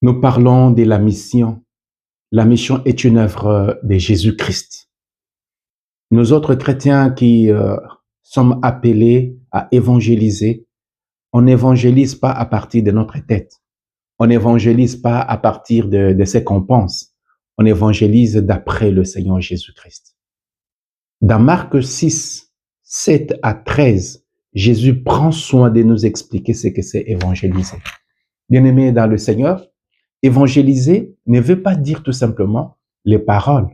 Nous parlons de la mission. La mission est une œuvre de Jésus-Christ. Nous autres chrétiens qui sommes appelés à évangéliser, on n'évangélise pas à partir de notre tête. On n'évangélise pas à partir de ce qu'on pense. On évangélise d'après le Seigneur Jésus-Christ. Dans Marc 6, 7 à 13, Jésus prend soin de nous expliquer ce que c'est évangéliser. Bien-aimés dans le Seigneur, évangéliser ne veut pas dire tout simplement les paroles.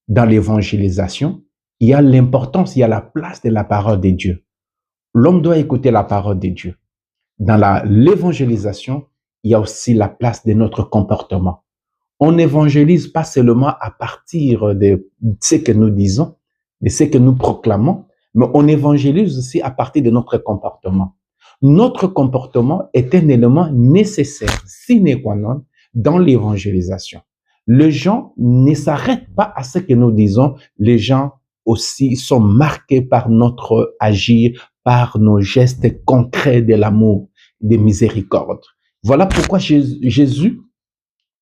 Dans l'évangélisation, il y a l'importance, il y a la place de la parole de Dieu. L'homme doit écouter la parole de Dieu. Dans l'évangélisation, il y a aussi la place de notre comportement. On n'évangélise pas seulement à partir de ce que nous disons, de ce que nous proclamons, mais on évangélise aussi à partir de notre comportement. Notre comportement est un élément nécessaire, sine qua non, dans l'évangélisation. Les gens ne s'arrêtent pas à ce que nous disons. Les gens aussi sont marqués par notre agir, par nos gestes concrets de l'amour, de miséricorde. Voilà pourquoi Jésus,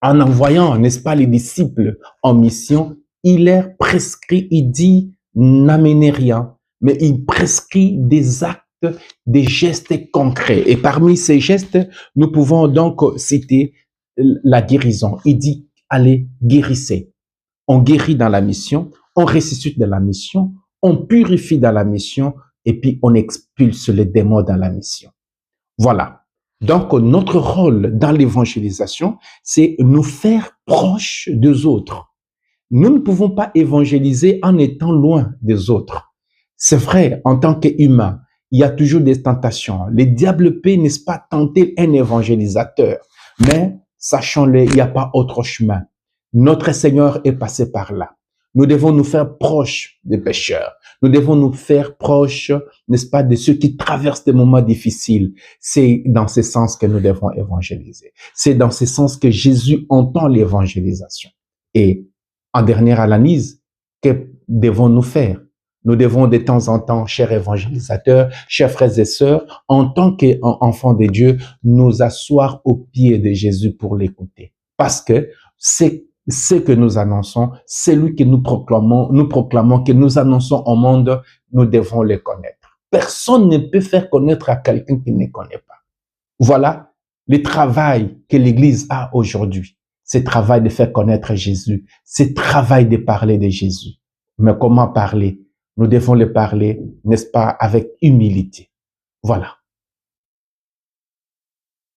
en envoyant, n'est-ce pas, les disciples en mission, il leur prescrit, il dit, n'amenez rien, mais il prescrit des actes, des gestes concrets. Et parmi ces gestes, nous pouvons donc citer la guérison. Il dit, allez, guérissez. On guérit dans la mission, on ressuscite dans la mission, on purifie dans la mission, et puis on expulse les démons dans la mission. Voilà. Donc, notre rôle dans l'évangélisation, c'est nous faire proches des autres. Nous ne pouvons pas évangéliser en étant loin des autres. C'est vrai, en tant qu'humain, il y a toujours des tentations. Le diable peut, n'est-ce pas, tenter un évangélisateur. Mais, sachons-le, il n'y a pas autre chemin. Notre Seigneur est passé par là. Nous devons nous faire proches des pécheurs. Nous devons nous faire proches, n'est-ce pas, de ceux qui traversent des moments difficiles. C'est dans ce sens que nous devons évangéliser. C'est dans ce sens que Jésus entend l'évangélisation. Et en dernière analyse, que devons-nous faire? Nous devons de temps en temps, chers évangélisateurs, chers frères et sœurs, en tant qu'enfants de Dieu, nous asseoir aux pieds de Jésus pour l'écouter. Parce que c'est ce que nous annonçons, celui que nous proclamons, que nous annonçons au monde, nous devons le connaître. Personne ne peut faire connaître à quelqu'un qui ne connaît pas. Voilà le travail que l'Église a aujourd'hui. C'est le travail de faire connaître Jésus. C'est le travail de parler de Jésus. Mais comment parler? Nous devons le parler, n'est-ce pas, avec humilité. Voilà.